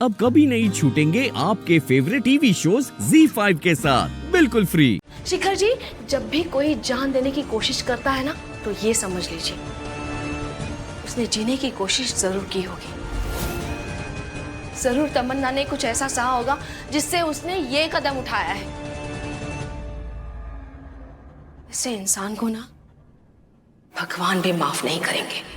अब कभी नहीं छूटेंगे आपके फेवरेट टीवी शोज ZEE5 के साथ बिल्कुल फ्री। शिखर जी, जब भी कोई जान देने की कोशिश करता है ना, तो ये समझ लीजिए उसने जीने की कोशिश जरूर की होगी। जरूर तमन्ना ने कुछ ऐसा सहा होगा जिससे उसने ये कदम उठाया है। ऐसे इंसान को ना भगवान भी माफ नहीं करेंगे।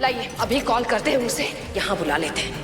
लाइए अभी कॉल करते हैं, उसे यहां बुला लेते हैं।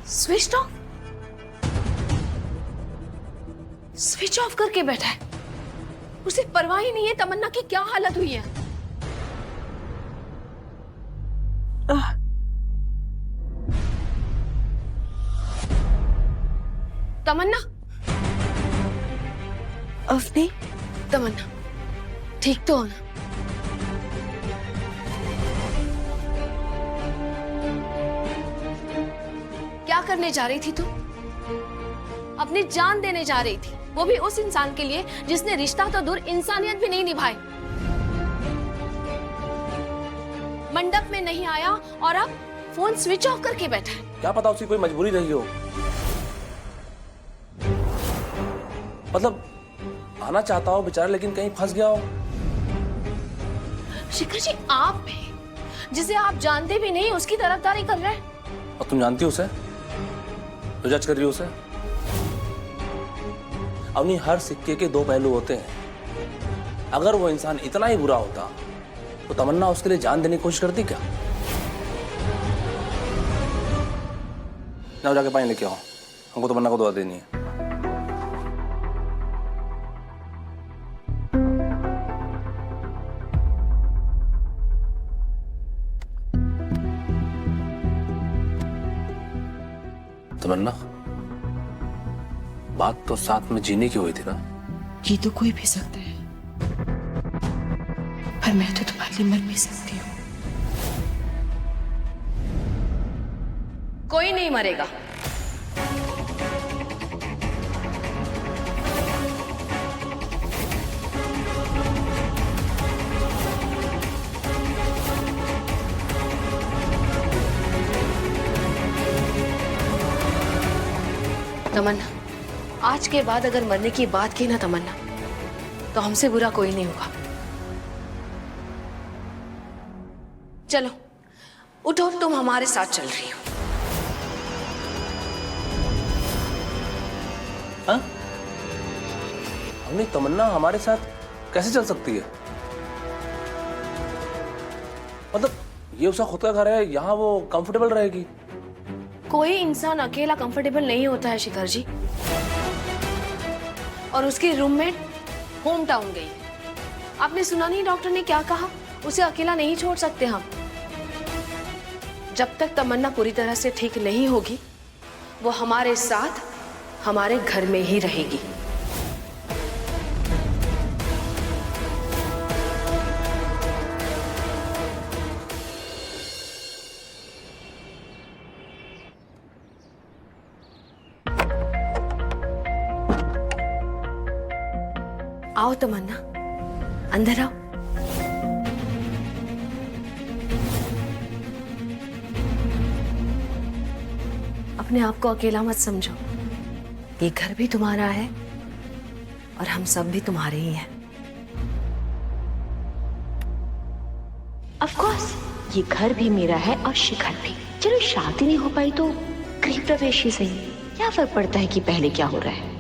Switch off? स्विच ऑफ करके बैठा है। उसे परवाह ही नहीं है तमन्ना की क्या हालत हुई है। तमन्ना, अवनी, तमन्ना ठीक तो हो ना? क्या करने जा रही थी तू? अपनी जान देने जा रही थी, वो भी उस इंसान के लिए जिसने रिश्ता तो दूर इंसानियत भी नहीं निभाई। मंडप में नहीं आया और अब फोन स्विच ऑफ करके बैठा है। क्या पता उसकी कोई मजबूरी रही हो। मतलब आना चाहता हो बेचारा, लेकिन कहीं फंस गया हो। शिखर जी, आप भी जिसे आप जानते भी नहीं उसकी तरफदारी कर रहे हैं। और तुम जानती हो उसे, तो जज कर रही हो उसे। अपनी हर सिक्के के दो पहलू होते हैं। अगर वो इंसान इतना ही बुरा होता तो तमन्ना उसके लिए जान देने की कोशिश करती क्या? जाओ जाके पानी लेके आओ, हमको तमन्ना को दुआ देनी है। तमन्ना, बात तो साथ में जीने की हुई थी ना? ये तो कोई भी सकता है, पर मैं तो तुम्हारे लिए मर भी सकती हूँ। कोई नहीं मरेगा। तमन्ना, आज के बाद अगर मरने की बात की ना तमन्ना, तो हमसे बुरा कोई नहीं होगा। चलो उठो, तुम हमारे साथ चल रही हो। हाँ? हमने तमन्ना हमारे साथ कैसे चल सकती है? मतलब ये उसका खुद का घर है, यहाँ वो कंफर्टेबल रहेगी। कोई इंसान अकेला कंफर्टेबल नहीं होता है शिखर जी। और उसकी रूममेट होम टाउन गई। आपने सुना नहीं डॉक्टर ने क्या कहा? उसे अकेला नहीं छोड़ सकते हम। जब तक तमन्ना पूरी तरह से ठीक नहीं होगी, वो हमारे साथ हमारे घर में ही रहेगी। आओ तमन्ना, अंदर आओ। अपने आप को अकेला मत समझो। ये घर भी तुम्हारा है और हम सब भी तुम्हारे ही हैं। ऑफ कोर्स ये घर भी मेरा है और शिखर भी। चलो शादी नहीं हो पाई तो गृह प्रवेश ही सही। क्या फर्क पड़ता है कि पहले क्या हो रहा है।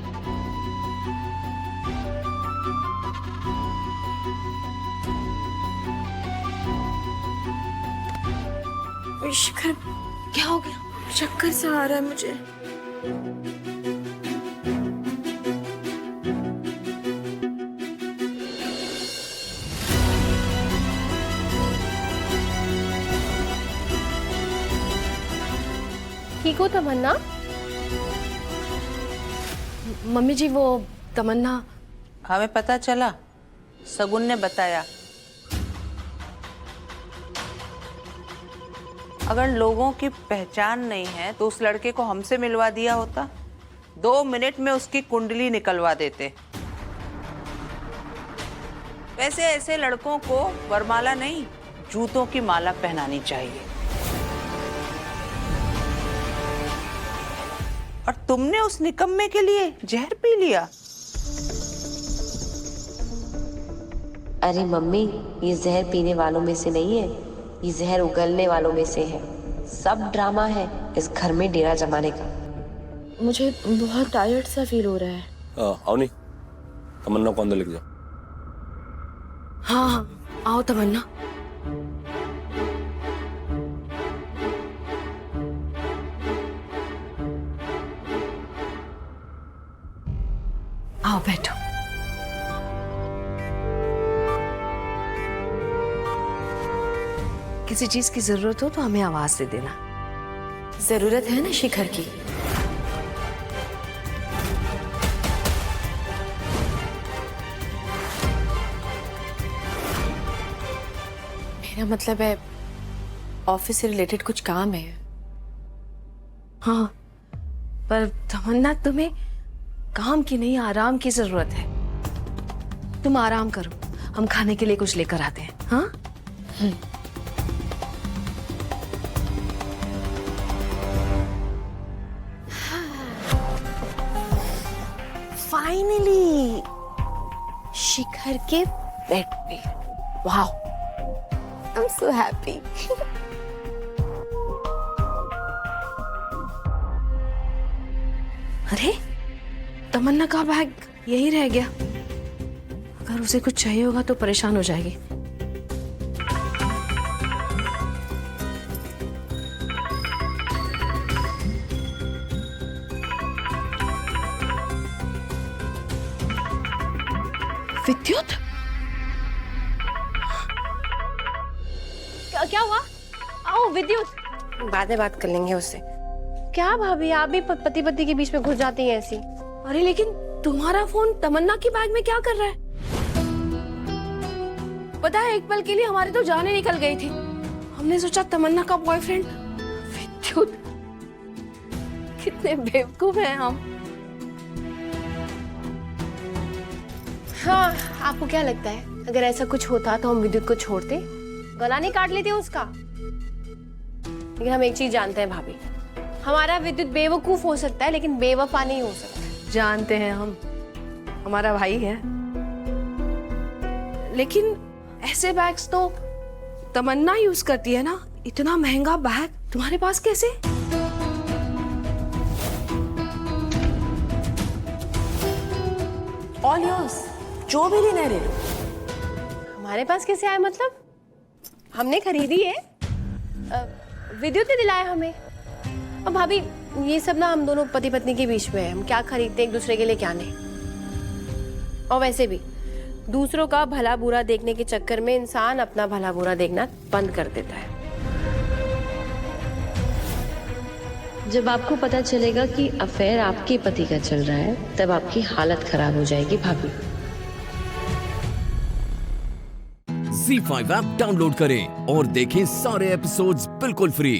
शिखर, क्या हो गया? चक्कर सा आ रहा है मुझे। ठीक हो तमन्ना? मम्मी जी वो तमन्ना। हमें पता चला, सगुन ने बताया। अगर लोगों की पहचान नहीं है तो उस लड़के को हमसे मिलवा दिया होता, 2 मिनट में उसकी कुंडली निकलवा देते। वैसे ऐसे लड़कों को वरमाला नहीं, जूतों की माला पहनानी चाहिए। और तुमने उस निकम्मे के लिए जहर पी लिया। अरे मम्मी, ये जहर पीने वालों में से नहीं है, ये जहर उगलने वालों में से है। सब ड्रामा है इस घर में डेरा जमाने का। मुझे बहुत टायर्ड सा फील हो रहा है। अवनी, तमन्ना को अंदर लेके जाओ। हाँ हाँ, आओ तमन्ना। आओ बैठो। किसी चीज की जरूरत हो तो हमें आवाज दे देना। जरूरत है ना शिखर की? मेरा मतलब है ऑफिस से रिलेटेड कुछ काम है। हाँ, पर तमन्ना तुम्हें काम की नहीं आराम की जरूरत है। तुम आराम करो, हम खाने के लिए कुछ लेकर आते हैं। हाँ? फाइनली शिखर के बेड पे। Wow, I am so happy. अरे तमन्ना का बैग यही रह गया। अगर उसे कुछ चाहिए होगा तो परेशान हो जाएगी। विद्युत, क्या हुआ? आओ विद्युत। बाद में बात कर लेंगे उससे। क्या भाभी, आप भी पति पत्नी के बीच में घुस जाती हैं ऐसी? अरे लेकिन तुम्हारा फोन तमन्ना की बैग में क्या कर रहा है? पता है, एक पल के लिए हमारे तो जाने निकल गई थी। हमने सोचा तमन्ना का बॉयफ्रेंड। विद्युत, कितने बेवकूफ हैं हम। हाँ, आपको क्या लगता है अगर ऐसा कुछ होता तो हम विद्युत को छोड़ते, गला नहीं काट लेते उसका? लेकिन हम एक चीज जानते हैं भाभी, हमारा विद्युत बेवकूफ हो सकता है लेकिन बेवफा नहीं हो सकता। जानते हैं हम, हमारा भाई है। लेकिन ऐसे बैग्स तो तमन्ना यूज करती है ना। इतना महंगा बैग तुम्हारे पास कैसे? ऑल योर्स, जो भी लेना है ले लो। हमारे पास कैसे आए मतलब? हमने खरीदी है, विद्युत ने दिलाया हमें। और भाभी, ये सब ना हम दोनों पति पत्नी के बीच में है। हम क्या खरीदते हैं एक दूसरे के लिए, क्या नहीं। और वैसे भी दूसरों का भला बुरा देखने के चक्कर में इंसान अपना भला बुरा देखना बंद कर देता है। जब आपको पता चलेगा कि अफेयर आपके पति का चल रहा है, तब आपकी हालत खराब हो जाएगी भाभी। Z5 ऐप डाउनलोड करें और देखें सारे एपिसोड्स बिल्कुल फ्री।